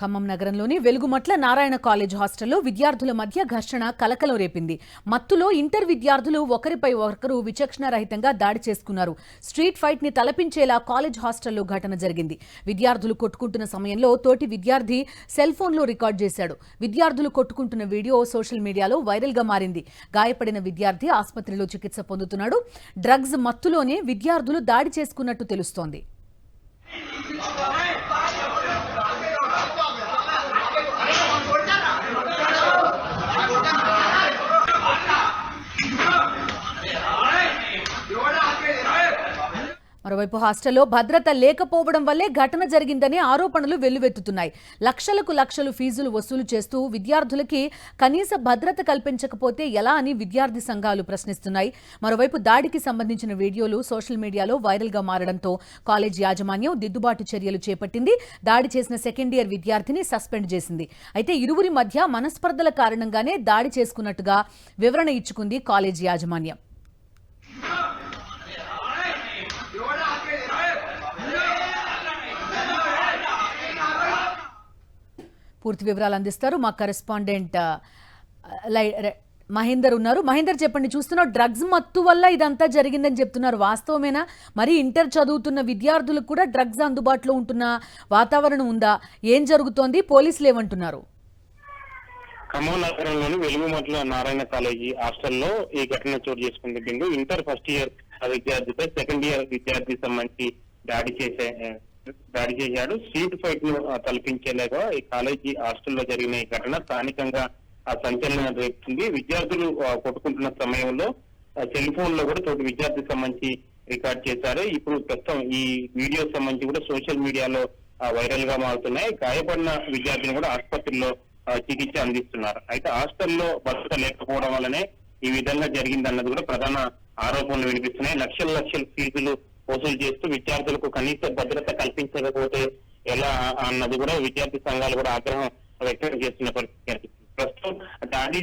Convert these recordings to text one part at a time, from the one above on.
ఖమ్మం నగరంలోని వెలుగుమట్ల నారాయణ కాలేజ్ హాస్టల్లో విద్యార్థుల మధ్య ఘర్షణ కలకలం రేపింది. మత్తులో ఇంటర్ విద్యార్థులు ఒకరిపై ఒకరు విచక్షణారహితంగా దాడి చేసుకున్నారు. స్ట్రీట్ ఫైట్ ని తలపించేలా కాలేజ్ హాస్టల్లో ఘటన జరిగింది. విద్యార్థులు కొట్టుకుంటున్న సమయంలో తోటి విద్యార్థి సెల్ ఫోన్లో రికార్డ్ చేశాడు. విద్యార్థులు కొట్టుకుంటున్న వీడియో సోషల్ మీడియాలో వైరల్ గా మారింది. గాయపడిన విద్యార్థి ఆసుపత్రిలో చికిత్స పొందుతున్నాడు. డ్రగ్స్ మత్తులోనే విద్యార్థులు దాడి చేసుకున్నట్టు తెలుస్తోంది. మరోవైపు హాస్టల్లో భద్రత లేకపోవడం వల్లే ఘటన జరిగిందనే ఆరోపణలు వెల్లువెత్తుతున్నాయి. లక్షలకు లక్షలు ఫీజులు వసూలు చేస్తూ విద్యార్థులకి కనీస భద్రత కల్పించకపోతే ఎలా అని విద్యార్థి సంఘాలు ప్రశ్నిస్తున్నాయి. మరోవైపు దాడికి సంబంధించిన వీడియోలు సోషల్ మీడియాలో వైరల్ గా మారడంతో కాలేజ్ యాజమాన్యం దిద్దుబాటు చర్యలు చేపట్టింది. దాడి చేసిన సెకండ్ ఇయర్ విద్యార్థిని సస్పెండ్ చేసింది. అయితే ఇరువురి మధ్య మనస్పర్ధల కారణంగానే దాడి చేసుకున్నట్టుగా వివరణ ఇచ్చుకుంది కాలేజ్ యాజమాన్యం. పూర్తి వివరాలు అందిస్తారు మా కరెస్పాండెంట్ మహేందర్ ఉన్నారు. మహేందర్, చెప్పండి. చూస్తున్నారు, డ్రగ్స్ మత్తు వల్ల ఇదంతా జరిగిందని చెప్తున్నారు. వాస్తవమేనా? మరి ఇంటర్ చదువుతున్న విద్యార్థులకు కూడా డ్రగ్స్ అందుబాటులో ఉంటున్న వాతావరణం ఉందా? ఏం జరుగుతోంది? పోలీసులు ఏమంటున్నారు? ఖమ్మం నగరంలోని వెలుగుమట్ల నారాయణ కాలేజీ హాస్టల్లో ఈ ఘటన చోటు చేసుకుంది. బిందు ఇంటర్ ఫస్ట్ ఇయర్ విద్యార్థిపై సెకండ్ ఇయర్ విద్యార్థి సంబంధించి దాడి చేశాడు. స్ట్రీట్ ఫైట్ ను తలపించేలాగా ఈ కాలేజీ హాస్టల్లో జరిగిన ఈ ఘటన స్థానికంగా సంచలనం రేపుతుంది. విద్యార్థులు కొట్టుకుంటున్న సమయంలో సెల్ ఫోన్ లో కూడా తోటి విద్యార్థికి సంబంధించి రికార్డ్ చేశారు. ఇప్పుడు ప్రస్తుతం ఈ వీడియో సంబంధించి కూడా సోషల్ మీడియాలో వైరల్ గా మారుతున్నాయి. గాయపడిన విద్యార్థిని కూడా ఆసుపత్రిలో చికిత్స అందిస్తున్నారు. అయితే హాస్టల్లో భద్రత లేకపోవడం వల్లనే ఈ విధంగా జరిగిందన్నది కూడా ప్రధాన ఆరోపణలు వినిపిస్తున్నాయి. లక్షల ఫీజులు వసూలు చేస్తూ విద్యార్థులకు కనీస భద్రత కల్పించకపోతే ఎలా అన్నది కూడా విద్యార్థి సంఘాలు కూడా ఆగ్రహం వ్యక్తం చేస్తున్న పరిస్థితి. ప్రస్తుతం దాడి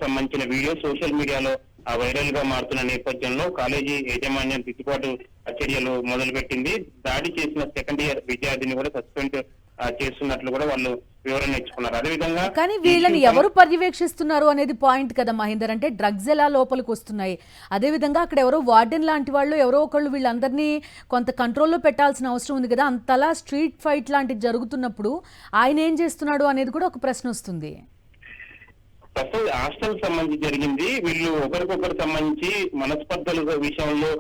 సంబంధించిన వీడియో సోషల్ మీడియాలో వైరల్ గా మారుతున్న నేపథ్యంలో కాలేజీ యాజమాన్యం దిద్దుబాటు చర్యలు మొదలుపెట్టింది. దాడి చేసిన సెకండ్ ఇయర్ విద్యార్థిని కూడా సస్పెండ్ చేస్తున్నట్లు కూడా వాళ్ళు వివరణ ఇచ్చుకున్నారు. అదేవిధంగా కానీ వీళ్ళని ఎవరు పర్యవేక్షిస్తున్నారు అనేది పాయింట్ కదా మహేందర్. అంటే డ్రగ్స్ ఎలా లోపలికి వస్తున్నాయి, అదేవిధంగా అక్కడ ఎవరో వార్డెన్ లాంటి వాళ్ళు ఎవరో ఒకళ్ళు వీళ్ళందరినీ కొంత కంట్రోల్లో పెట్టాల్సిన అవసరం ఉంది కదా. అంతలా స్ట్రీట్ ఫైట్ లాంటిది జరుగుతున్నప్పుడు ఆయన ఏం చేస్తున్నాడు అనేది కూడా ఒక ప్రశ్న వస్తుంది. ప్రస్తుతం హాస్టల్ సంబంధించి జరిగింది. వీళ్ళు ఒకరికొకరు సంబంధించి మనస్పర్ధల విషయంలో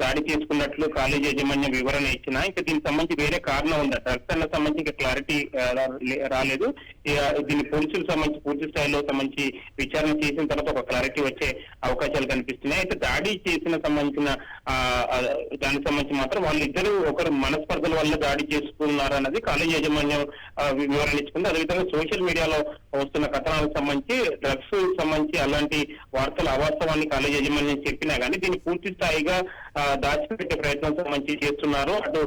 దాడి చేసుకున్నట్లు కాలేజీ యాజమాన్యం వివరణ ఇచ్చిన ఇంకా దీనికి సంబంధించి వేరే కారణం ఉందా డ్రగ్స్ అన్న సంబంధించి ఇంకా క్లారిటీ రాలేదు. దీన్ని పోలీసులకు సంబంధించి పూర్తి స్థాయిలో సంబంధించి విచారణ చేసిన తర్వాత ఒక క్లారిటీ వచ్చే అవకాశాలు కనిపిస్తున్నాయి. అయితే దాడి చేసిన సంబంధించిన దానికి సంబంధించి మాత్రం వాళ్ళిద్దరూ ఒకరు మనస్పర్ధల వల్ల దాడి చేసుకున్నారు అన్నది కాలేజీ యాజమాన్యం వివరణ ఇచ్చుకుంది. అదేవిధంగా సోషల్ మీడియాలో వస్తున్న కథనాలకు సంబంధించి డ్రగ్స్ సంబంధించి అలాంటి వార్తల అవాస్తవాన్ని కాలేజీ యాజమాన్యం చెప్పినా కానీ దీన్ని పూర్తి స్థాయిగా దాచిపెట్టే ప్రయత్నం సంబంధించి చేస్తున్నారు. అటు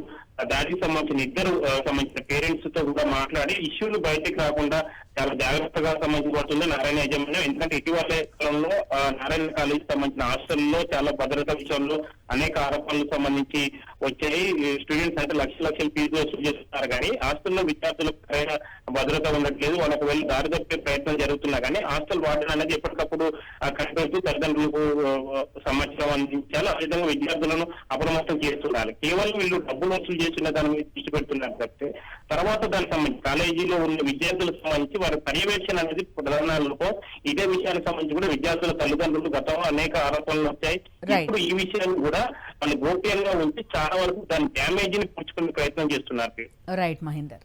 దాడికి సంబంధించిన ఇద్దరు సంబంధించిన పేరెంట్స్ తో కూడా మాట్లాడి ఇష్యూలు బయటకు రాకుండా చాలా జాగ్రత్తగా సంబంధించబడుతుంది నారాయణ యాజమాన్యం. ఎందుకంటే ఇటీవల కాలంలో నారాయణ కాలేజీ సంబంధించిన హాస్టల్లో చాలా భద్రత విషయంలో అనేక ఆరోపణలకు సంబంధించి వచ్చాయి. స్టూడెంట్స్ అయితే లక్షల ఫీజు వసూలు చేస్తున్నారు కానీ హాస్టల్లో విద్యార్థులకు సరైన భద్రత ఉండట్లేదు. వాళ్ళకు వెళ్ళి దారి తప్పే ప్రయత్నం జరుగుతున్నా కానీ హాస్టల్ వార్డెన్ అనేది ఎప్పటికప్పుడు కనిపెడుతూ తల్లిదండ్రులకు సమాచారం అందించాలి. ఆ విధంగా విద్యార్థులను అప్రమత్తం చేస్తుండాలి. కేవలం వీళ్ళు డబ్బులు వసూలు చేస్తున్న దాని మీద దృష్టి పెడుతున్నారు తప్పితే తర్వాత దానికి సంబంధించి కాలేజీలో ఉన్న విద్యార్థులకు సంబంధించి వారి పర్యవేక్షణ అనేది ప్రధాన లోపం. ఇదే విషయానికి సంబంధించి కూడా విద్యార్థుల తల్లిదండ్రులు గతంలో అనేక ఆరోపణలు వచ్చాయి. ఇప్పుడు ఈ విషయాన్ని కూడా వాళ్ళు గోప్యంగా ఉంచి చాలా వరకు దాని డ్యామేజ్ ని పూడ్చుకునే ప్రయత్నం చేస్తున్నారు. రైట్ మహేందర్.